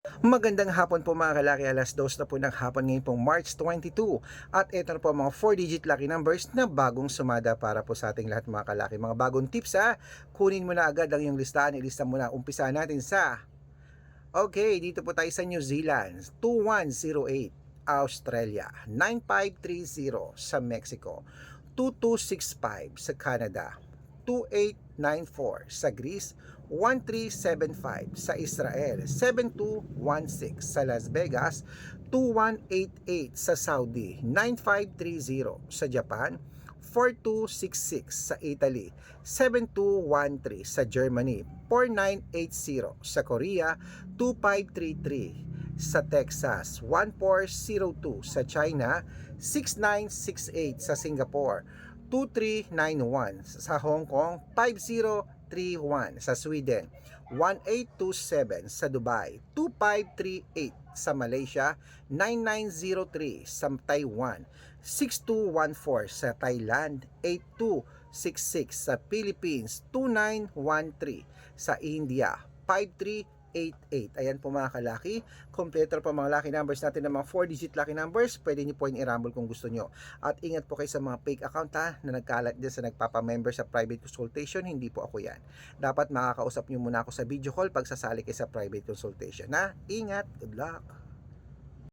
Magandang hapon po mga kalaki, alas 2 na po ng hapon ngayon pong March 22. At ito na po ang mga 4-digit lucky numbers na bagong sumada para po sa ating lahat mga kalaki. Mga bagong tips ha, kunin mo na agad ang iyong listahan, ilista mo na. Umpisa natin sa, okay, dito po tayo sa New Zealand, 2108, Australia, 9530 sa Mexico, 2265 sa Canada, 2894 sa Greece, 1375 sa Israel, 7216 sa Las Vegas, 2188 sa Saudi, 9530 sa Japan, 4266 sa Italy, 7213 sa Germany, 4980 sa Korea, 2533 sa Texas, 1402 sa China, 6968 sa Singapore, 2391 sa Hong Kong, 5031 sa Sweden, 1827 sa Dubai, 2538 sa Malaysia, 9903 sa Taiwan, 6214 sa Thailand, 8266 sa Philippines, 2913 sa India, 5388. Ayan po mga kalaki, kompleto po mga lucky numbers natin ng mga 4-digit lucky numbers. Pwede nyo po yung i-rumble kung gusto nyo. At ingat po kayo sa mga fake account ha, na nagkalat dyan sa nagpapamember sa private consultation. Hindi po ako yan. Dapat makakausap nyo muna ako sa video call pag sasali kayo sa private consultation ha. Ingat, good luck!